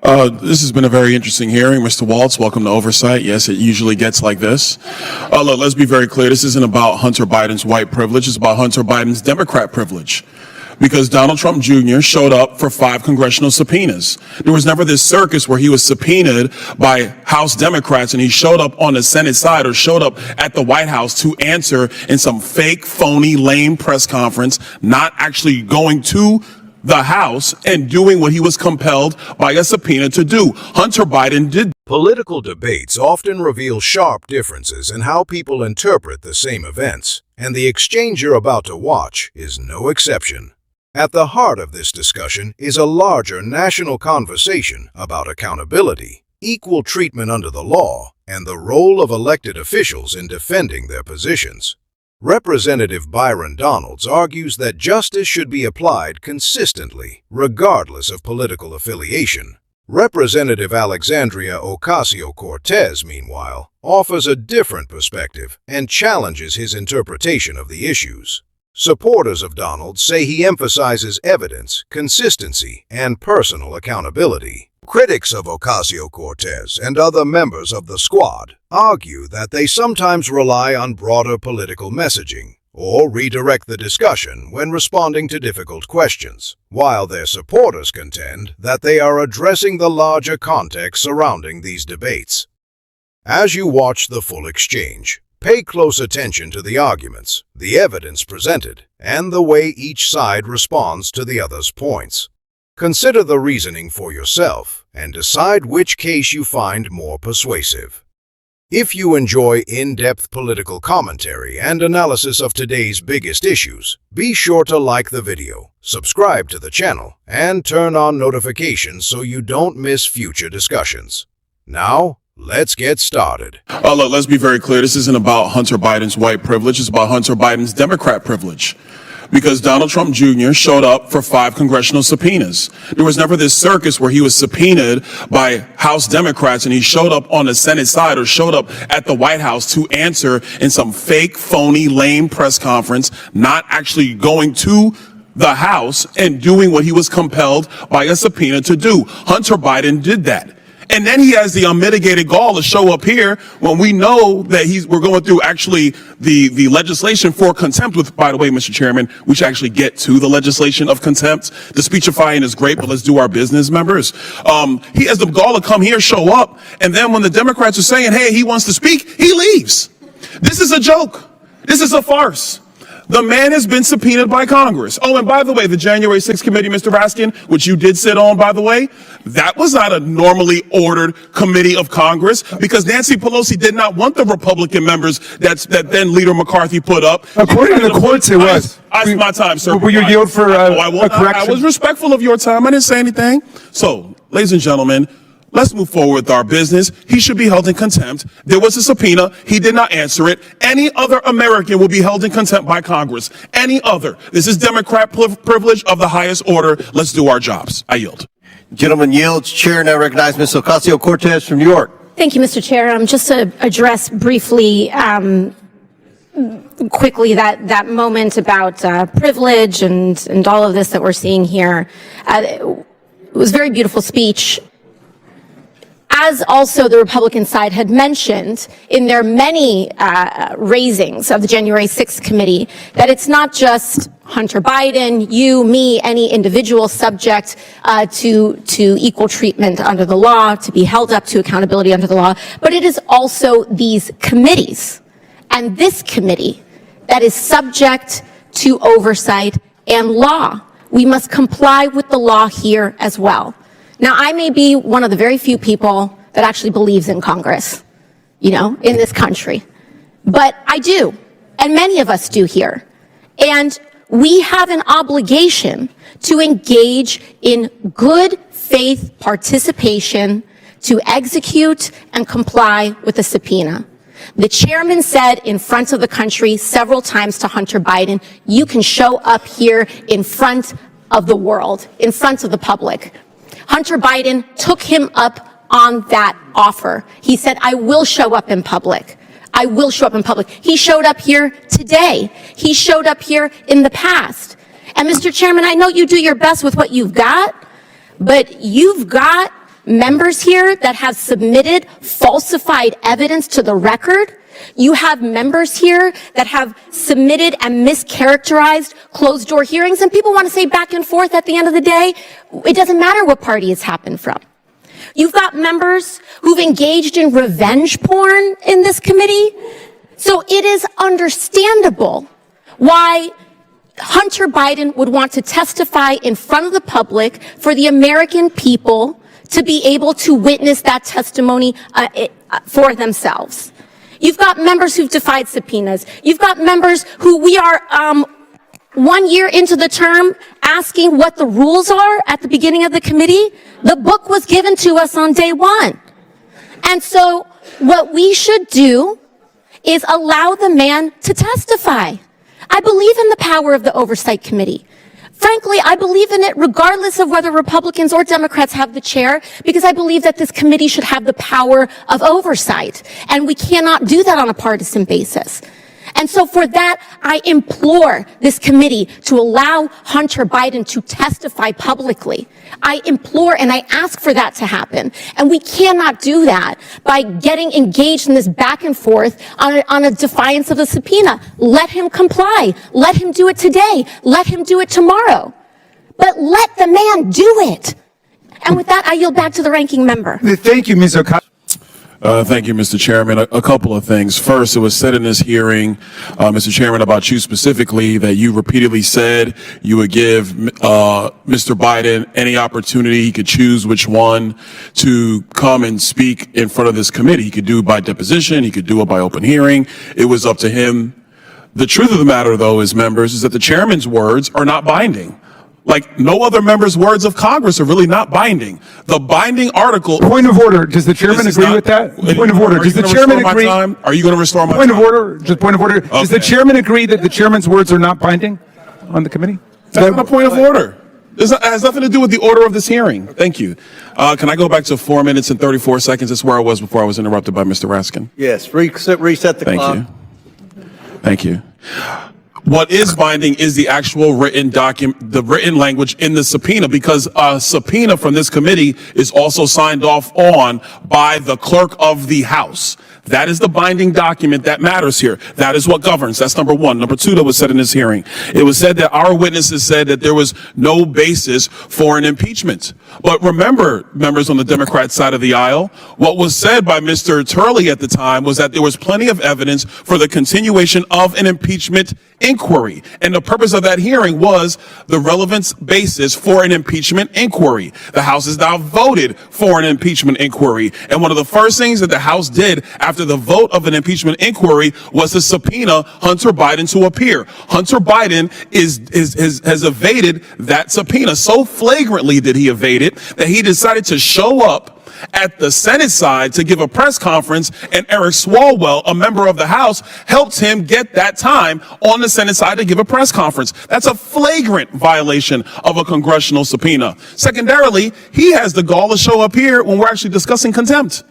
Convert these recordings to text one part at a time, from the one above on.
This has been a very interesting hearing. Mr. Waltz, welcome to Oversight. Yes, it usually gets like this. Look, let's be very clear. This isn't about Hunter Biden's white privilege. It's about Hunter Biden's Democrat privilege. Because Donald Trump Jr. showed up for 5 congressional subpoenas. There was never this circus where he was subpoenaed by House Democrats and he showed up on the Senate side or showed up at the White House to answer in some fake, phony, lame press conference, not actually going to the House and doing what he was compelled by a subpoena to do. Hunter Biden did. Political debates often reveal sharp differences in how people interpret the same events, and the exchange you're about to watch is no exception. At the heart of this discussion is a larger national conversation about accountability, equal treatment under the law, and the role of elected officials in defending their positions. Representative Byron Donalds argues that justice should be applied consistently, regardless of political affiliation. Representative Alexandria Ocasio-Cortez, meanwhile, offers a different perspective and challenges his interpretation of the issues. Supporters of Donalds say he emphasizes evidence, consistency, and personal accountability. Critics of Ocasio-Cortez and other members of the squad argue that they sometimes rely on broader political messaging or redirect the discussion when responding to difficult questions, while their supporters contend that they are addressing the larger context surrounding these debates. As you watch the full exchange, pay close attention to the arguments, the evidence presented, and the way each side responds to the other's points. Consider the reasoning for yourself and decide which case you find more persuasive. If you enjoy in-depth political commentary and analysis of today's biggest issues, be sure to like the video, subscribe to the channel, and turn on notifications so you don't miss future discussions. Now, let's get started. Look, let's be very clear. This isn't about Hunter Biden's white privilege. It's about Hunter Biden's Democrat privilege. Because Donald Trump Jr. showed up for 5 congressional subpoenas. There was never this circus where he was subpoenaed by House Democrats and he showed up on the Senate side or showed up at the White House to answer in some fake, phony, lame press conference, not actually going to the House and doing what he was compelled by a subpoena to do. Hunter Biden did that. And then he has the unmitigated gall to show up here when we know that we're going through actually the legislation for contempt with, by the way, Mr. Chairman, we should actually get to the legislation of contempt. The speechifying is great, but let's do our business, members. He has the gall to come here, show up, and then when the Democrats are saying, hey, he wants to speak, he leaves. This is a joke. This is a farce. The man has been subpoenaed by Congress. Oh, and by the way, the January 6th committee, Mr. Raskin, which you did sit on, by the way, that was not a normally ordered committee of Congress because Nancy Pelosi did not want the Republican members that then Leader McCarthy put up. According to the courts, it was. My time, sir. Will you yield for a correction? I was respectful of your time. I didn't say anything. So, ladies and gentlemen, let's move forward with our business. He should be held in contempt. There was a subpoena. He did not answer it. Any other American will be held in contempt by Congress. Any other. This is Democrat privilege of the highest order. Let's do our jobs. I yield. Gentleman yields. Chair now recognizes Ms. Ocasio-Cortez from New York. Thank you, Mr. Chair. Just to address briefly, quickly, that moment about privilege and all of this that we're seeing here. It was a very beautiful speech. As also the Republican side had mentioned in their many raisings of the January 6th committee, that it's not just Hunter Biden, you, me, any individual subject to equal treatment under the law, to be held up to accountability under the law, but it is also these committees and this committee that is subject to oversight and law. We must comply with the law here as well. Now, I may be one of the very few people that actually believes in Congress, in this country. But I do, and many of us do here. And we have an obligation to engage in good faith participation to execute and comply with the subpoena. The chairman said in front of the country several times to Hunter Biden, you can show up here in front of the world, in front of the public. Hunter Biden took him up on that offer. He said, I will show up in public. I will show up in public. He showed up here today. He showed up here in the past. And Mr. Chairman, I know you do your best with what you've got, but you've got members here that have submitted falsified evidence to the record. You have members here that have submitted and mischaracterized closed-door hearings, and people want to say back and forth at the end of the day. It doesn't matter what party it's happened from. You've got members who've engaged in revenge porn in this committee. So it is understandable why Hunter Biden would want to testify in front of the public for the American people to be able to witness that testimony for themselves. You've got members who've defied subpoenas. You've got members who we are 1 year into the term asking what the rules are at the beginning of the committee. The book was given to us on day one. And so what we should do is allow the man to testify. I believe in the power of the Oversight Committee. Frankly, I believe in it regardless of whether Republicans or Democrats have the chair, because I believe that this committee should have the power of oversight. And we cannot do that on a partisan basis. And so for that, I implore this committee to allow Hunter Biden to testify publicly. I implore and I ask for that to happen. And we cannot do that by getting engaged in this back and forth on a defiance of a subpoena. Let him comply. Let him do it today. Let him do it tomorrow. But let the man do it. And with that, I yield back to the ranking member. Thank you, Ms. Ocasio. Thank you, Mr. Chairman. A couple of things. First, it was said in this hearing, Mr. Chairman, about you specifically, that you repeatedly said you would give Mr. Biden any opportunity. He could choose which one to come and speak in front of this committee. He could do it by deposition. He could do it by open hearing. It was up to him. The truth of the matter, though, is, members, is that the chairman's words are not binding. Like, no other member's words of Congress are really not binding. The binding article... Point of order. Does the chairman agree with that? Point of order. Does the chairman agree? Are you going to restore my time? Point of order. Just point of order. Okay. Does the chairman agree that the chairman's words are not binding on the committee? That's not a point of order. It has nothing to do with the order of this hearing. Thank you. Can I go back to 4 minutes and 34 seconds? That's where I was before I was interrupted by Mr. Raskin. Yes, reset the clock. Thank you. What is binding is the actual written document, the written language in the subpoena, because a subpoena from this committee is also signed off on by the clerk of the House. That is the binding document that matters here. That is what governs. That's number one. Number two, that was said in this hearing. It was said that our witnesses said that there was no basis for an impeachment. But remember, members on the Democrat side of the aisle, what was said by Mr. Turley at the time was that there was plenty of evidence for the continuation of an impeachment inquiry. And the purpose of that hearing was the relevance basis for an impeachment inquiry. The House has now voted for an impeachment inquiry. And one of the first things that the House did after the vote of an impeachment inquiry was to subpoena Hunter Biden to appear. Hunter Biden has evaded that subpoena. So flagrantly did he evade it that he decided to show up at the Senate side to give a press conference, and Eric Swalwell, a member of the House, helped him get that time on the Senate side to give a press conference. That's a flagrant violation of a congressional subpoena. Secondarily, he has the gall to show up here when we're actually discussing contempt.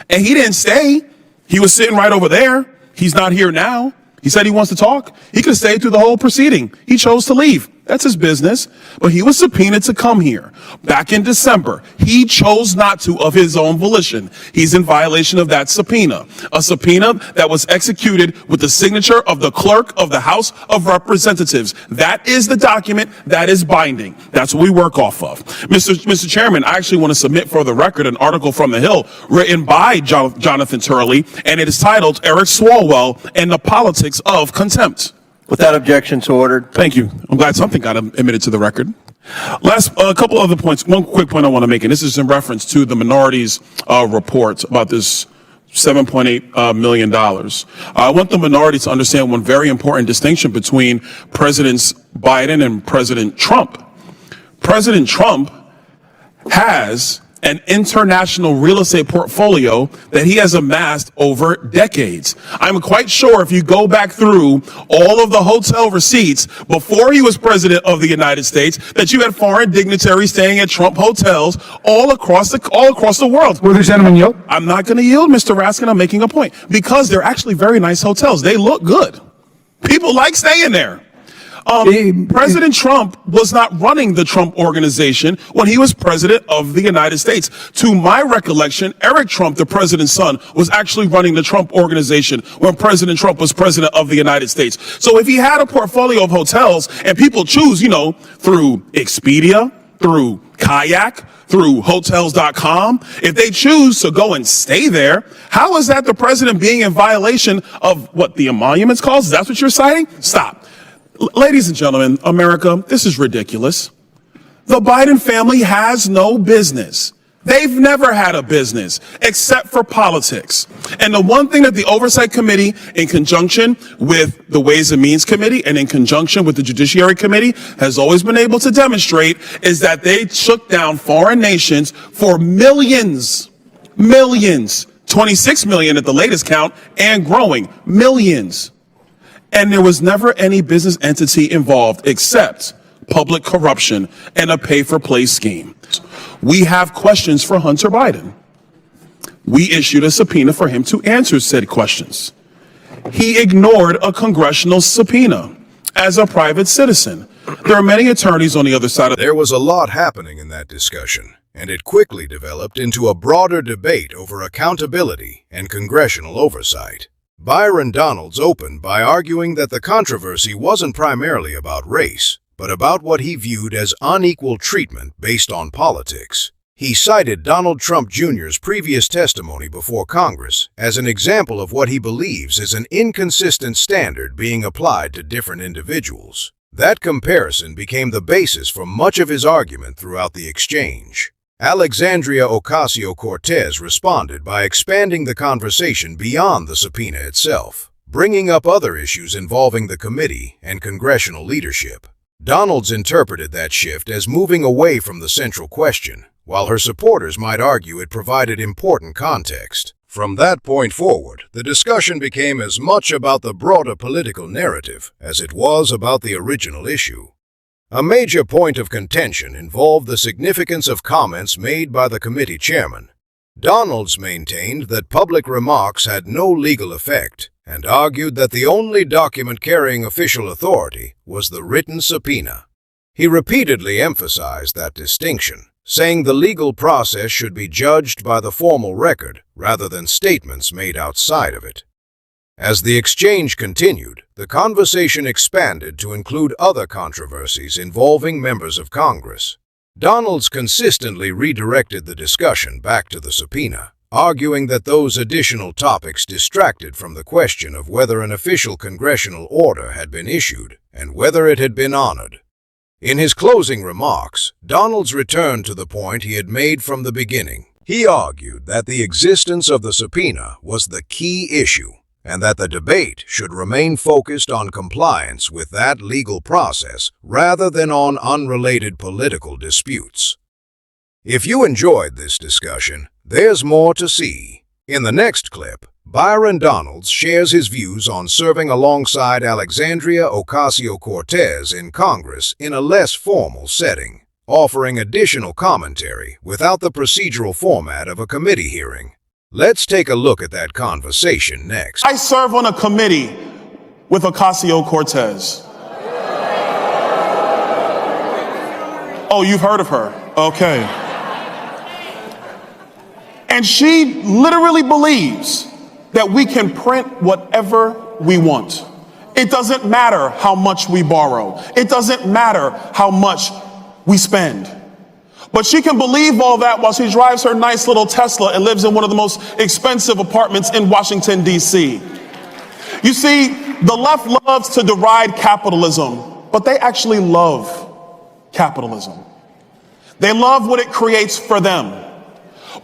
And he didn't stay. He was sitting right over there. He's not here now. He said he wants to talk. He could have stayed through the whole proceeding. He chose to leave. That's his business. But he was subpoenaed to come here back in December. He chose not to of his own volition. He's in violation of that subpoena. A subpoena that was executed with the signature of the clerk of the House of Representatives. That is the document that is binding. That's what we work off of. Mr. Chairman, I actually want to submit for the record an article from the Hill written by Jonathan Turley, and it is titled Eric Swalwell and the Politics of Contempt. Without objection, so ordered. Thank you. I'm glad something got admitted to the record. A couple other points. One quick point I want to make, and this is in reference to the minority's report about this $7.8 million. I want the minority to understand one very important distinction between Presidents Biden and President Trump. President Trump has an international real estate portfolio that he has amassed over decades. I'm quite sure if you go back through all of the hotel receipts before he was president of the United States, that you had foreign dignitaries staying at Trump hotels all across the world. Will the gentleman yield? I'm not going to yield, Mr. Raskin. I'm making a point because they're actually very nice hotels. They look good. People like staying there. President Trump was not running the Trump Organization when he was president of the United States. To my recollection, Eric Trump, the president's son, was actually running the Trump Organization when President Trump was president of the United States. So if he had a portfolio of hotels and people choose, through Expedia, through Kayak, through Hotels.com, if they choose to go and stay there, how is that the president being in violation of what the emoluments clause? That's what you're citing? Stop. Ladies and gentlemen, America, this is ridiculous. The Biden family has no business. They've never had a business except for politics. And the one thing that the Oversight Committee, in conjunction with the Ways and Means Committee and in conjunction with the Judiciary Committee, has always been able to demonstrate is that they shook down foreign nations for millions, 26 million at the latest count and growing, millions. And there was never any business entity involved except public corruption and a pay-for-play scheme. We have questions for Hunter Biden. We issued a subpoena for him to answer said questions. He ignored a congressional subpoena as a private citizen. There are many attorneys on the other side of There was a lot happening in that discussion, and it quickly developed into a broader debate over accountability and congressional oversight. Byron Donalds opened by arguing that the controversy wasn't primarily about race, but about what he viewed as unequal treatment based on politics. He cited Donald Trump Jr.'s previous testimony before Congress as an example of what he believes is an inconsistent standard being applied to different individuals. That comparison became the basis for much of his argument throughout the exchange. Alexandria Ocasio-Cortez responded by expanding the conversation beyond the subpoena itself, bringing up other issues involving the committee and congressional leadership. Donalds interpreted that shift as moving away from the central question, while her supporters might argue it provided important context. From that point forward, the discussion became as much about the broader political narrative as it was about the original issue. A major point of contention involved the significance of comments made by the committee chairman. Donalds maintained that public remarks had no legal effect and argued that the only document carrying official authority was the written subpoena. He repeatedly emphasized that distinction, saying the legal process should be judged by the formal record rather than statements made outside of it. As the exchange continued, the conversation expanded to include other controversies involving members of Congress. Donalds consistently redirected the discussion back to the subpoena, arguing that those additional topics distracted from the question of whether an official congressional order had been issued and whether it had been honored. In his closing remarks, Donalds returned to the point he had made from the beginning. He argued that the existence of the subpoena was the key issue, and that the debate should remain focused on compliance with that legal process rather than on unrelated political disputes. If you enjoyed this discussion, there's more to see. In the next clip, Byron Donalds shares his views on serving alongside Alexandria Ocasio-Cortez in Congress in a less formal setting, offering additional commentary without the procedural format of a committee hearing. Let's take a look at that conversation next. I serve on a committee with Ocasio-Cortez. Oh, you've heard of her. Okay. And she literally believes that we can print whatever we want. It doesn't matter how much we borrow. It doesn't matter how much we spend. But she can believe all that while she drives her nice little Tesla and lives in one of the most expensive apartments in Washington, D.C. You see, the left loves to deride capitalism, but they actually love capitalism. They love what it creates for them.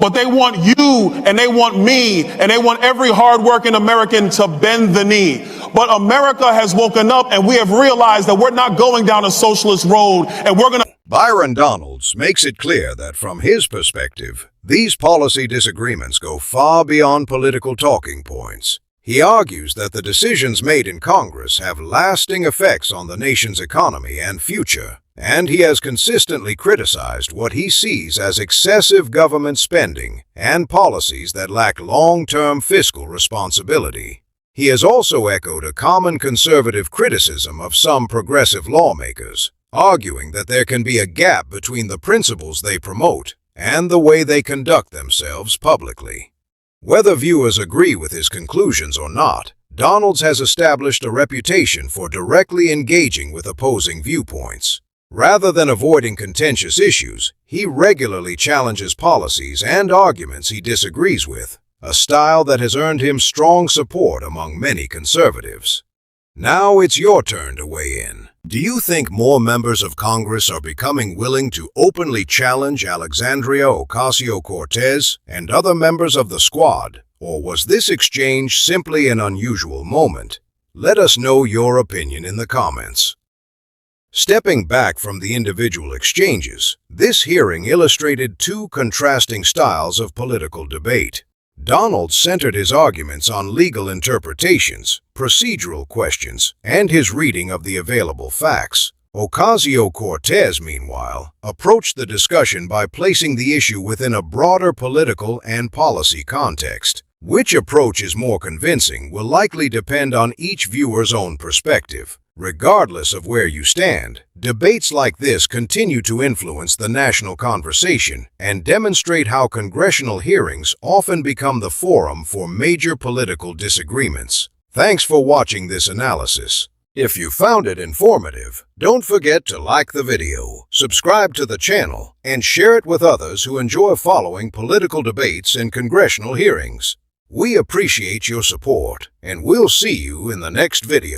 But they want you and they want me and they want every hardworking American to bend the knee. But America has woken up and we have realized that we're not going down a socialist road and we're going to... Byron Donalds makes it clear that from his perspective, these policy disagreements go far beyond political talking points. He argues that the decisions made in Congress have lasting effects on the nation's economy and future, and he has consistently criticized what he sees as excessive government spending and policies that lack long-term fiscal responsibility. He has also echoed a common conservative criticism of some progressive lawmakers, arguing that there can be a gap between the principles they promote and the way they conduct themselves publicly. Whether viewers agree with his conclusions or not, Donalds has established a reputation for directly engaging with opposing viewpoints. Rather than avoiding contentious issues, he regularly challenges policies and arguments he disagrees with, a style that has earned him strong support among many conservatives. Now it's your turn to weigh in. Do you think more members of Congress are becoming willing to openly challenge Alexandria Ocasio-Cortez and other members of the squad, or was this exchange simply an unusual moment? Let us know your opinion in the comments. Stepping back from the individual exchanges, this hearing illustrated two contrasting styles of political debate. Donalds centered his arguments on legal interpretations, procedural questions, and his reading of the available facts. Ocasio-Cortez, meanwhile, approached the discussion by placing the issue within a broader political and policy context. Which approach is more convincing will likely depend on each viewer's own perspective. Regardless of where you stand, debates like this continue to influence the national conversation and demonstrate how congressional hearings often become the forum for major political disagreements. Thanks for watching this analysis. If you found it informative, don't forget to like the video, subscribe to the channel, and share it with others who enjoy following political debates and congressional hearings. We appreciate your support, and we'll see you in the next video.